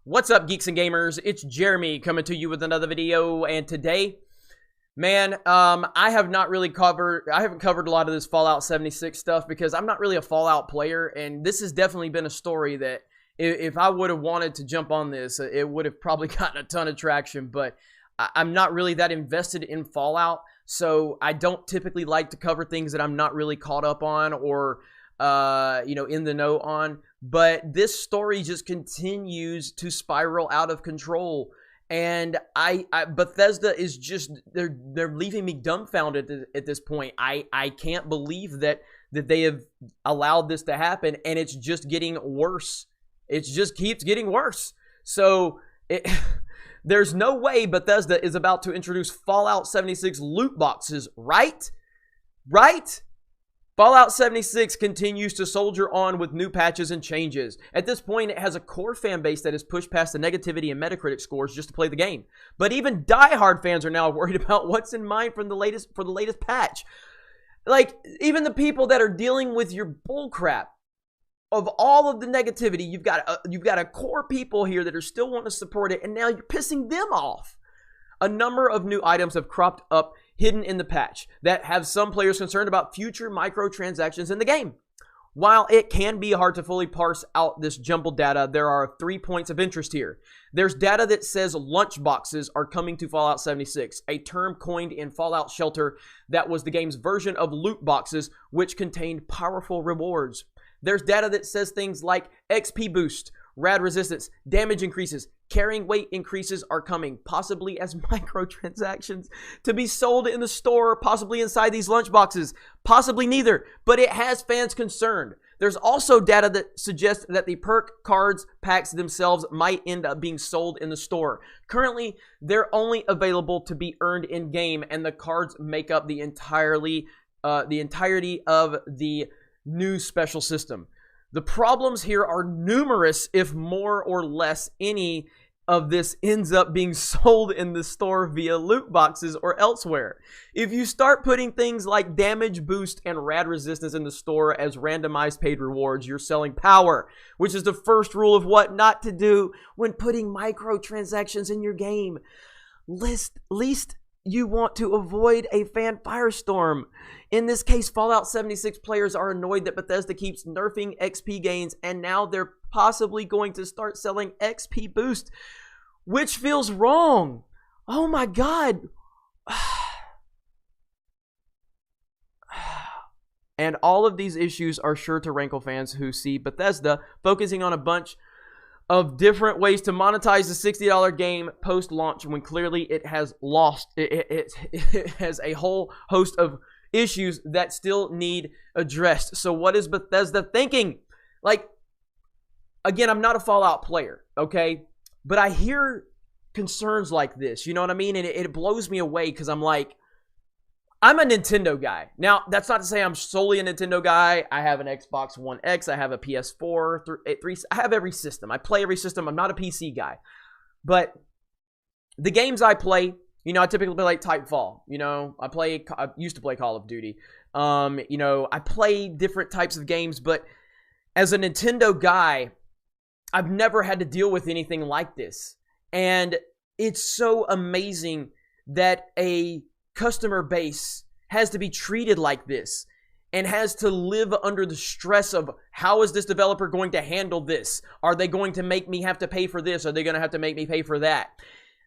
What's up, geeks and gamers? It's Jeremy coming to you with another video, and today, man, I haven't covered a lot of this Fallout 76 stuff because I'm not really a Fallout player, and this has definitely been a story that if I would have wanted to jump on this, it would have probably gotten a ton of traction, but I'm not really that invested in Fallout, so I don't typically like to cover things that I'm not really caught up on or in the know on. But this story just continues to spiral out of control, and Bethesda is just they're leaving me dumbfounded at this point. I can't believe that they have allowed this to happen, and it's just getting worse. It just keeps getting worse. So there's no way Bethesda is about to introduce Fallout 76 loot boxes, right? Right? Fallout 76 continues to soldier on with new patches and changes. At this point, it has a core fan base that has pushed past the negativity and Metacritic scores just to play the game. But even diehard fans are now worried about what's in mind for the latest patch. Like, even the people that are dealing with your bullcrap of all of the negativity, you've got a core people here that are still wanting to support it, and now you're pissing them off. A number of new items have cropped up hidden in the patch that have some players concerned about future microtransactions in the game. While it can be hard to fully parse out this jumbled data, there are 3 points of interest here. There's data that says lunch boxes are coming to Fallout 76, a term coined in Fallout Shelter that was the game's version of loot boxes, which contained powerful rewards. There's data that says things like XP boost, rad resistance, damage increases, carrying weight increases are coming, possibly as microtransactions to be sold in the store, possibly inside these lunch boxes, possibly neither, but it has fans concerned. There's also data that suggests that the perk cards packs themselves might end up being sold in the store. Currently, they're only available to be earned in-game, and the cards make up the entirety of the new special system. The problems here are numerous if more or less any of this ends up being sold in the store via loot boxes or elsewhere. If you start putting things like damage boost and rad resistance in the store as randomized paid rewards, you're selling power, which is the first rule of what not to do when putting microtransactions in your game. Least you want to avoid a fan firestorm. In this case, Fallout 76 players are annoyed that Bethesda keeps nerfing XP gains, and now they're possibly going to start selling XP boost, which feels wrong. Oh my God. And all of these issues are sure to rankle fans who see Bethesda focusing on a bunch of different ways to monetize the $60 game post-launch when clearly it has lost. It has a whole host of issues that still need addressed. So what is Bethesda thinking? Like, again, I'm not a Fallout player, okay? But I hear concerns like this, you know what I mean? And it blows me away because I'm like, I'm a Nintendo guy. Now, that's not to say I'm solely a Nintendo guy. I have an Xbox One X. I have a PS4, 3. I have every system. I play every system. I'm not a PC guy. But the games I play, I typically play like Titanfall. I used to play Call of Duty. I play different types of games. But as a Nintendo guy, I've never had to deal with anything like this. And it's so amazing that a customer base has to be treated like this and has to live under the stress of how is this developer going to handle this? Are they going to make me have to pay for this? Are they going to have to make me pay for that?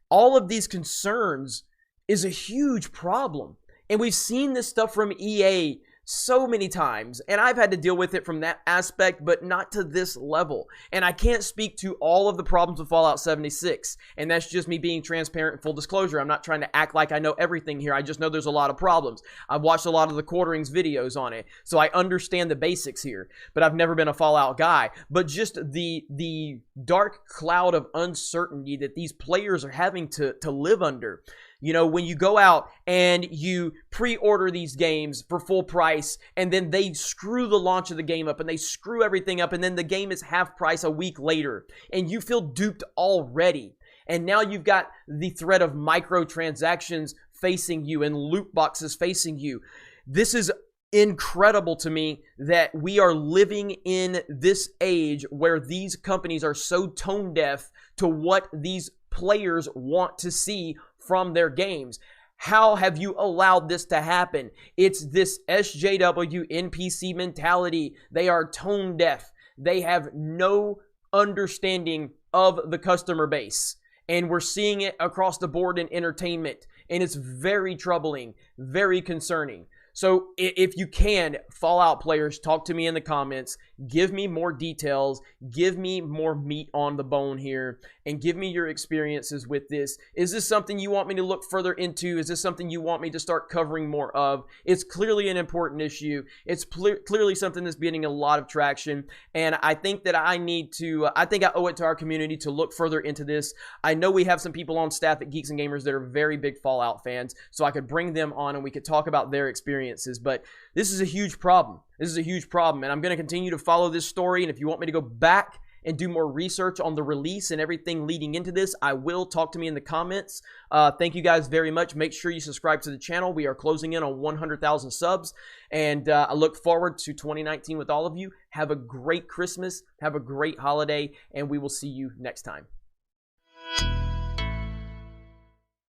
All of these concerns is a huge problem. And we've seen this stuff from EA so many times, and I've had to deal with it from that aspect, but not to this level. And I can't speak to all of the problems of Fallout 76, and that's just me being transparent and full disclosure. I'm not trying to act like I know everything here. I just know there's a lot of problems. I've watched a lot of the Quarterings videos on it, so I understand the basics here, but I've never been a Fallout guy. But just the dark cloud of uncertainty that these players are having to live under. When you go out and you pre-order these games for full price, and then they screw the launch of the game up and they screw everything up, and then the game is half price a week later, and you feel duped already. And now you've got the threat of microtransactions facing you and loot boxes facing you. This is incredible to me that we are living in this age where these companies are so tone deaf to what these players want to see from their games. How have you allowed this to happen? It's this SJW NPC mentality. They are tone deaf. They have no understanding of the customer base. And we're seeing it across the board in entertainment. And it's very troubling, very concerning. So if you can, Fallout players, talk to me in the comments. Give me more details. Give me more meat on the bone here. And give me your experiences with this. Is this something you want me to look further into? Is this something you want me to start covering more of? It's clearly an important issue. It's clearly something that's getting a lot of traction. And I think that I owe it to our community to look further into this. I know we have some people on staff at Geeks and Gamers that are very big Fallout fans. So I could bring them on and we could talk about their experiences. But this is a huge problem. This is a huge problem. And I'm going to continue to follow this story. And if you want me to go back and do more research on the release and everything leading into this, I will. Talk to me in the comments. Thank you guys very much. Make sure you subscribe to the channel. We are closing in on 100,000 subs. And I look forward to 2019 with all of you. Have a great Christmas. Have a great holiday. And we will see you next time.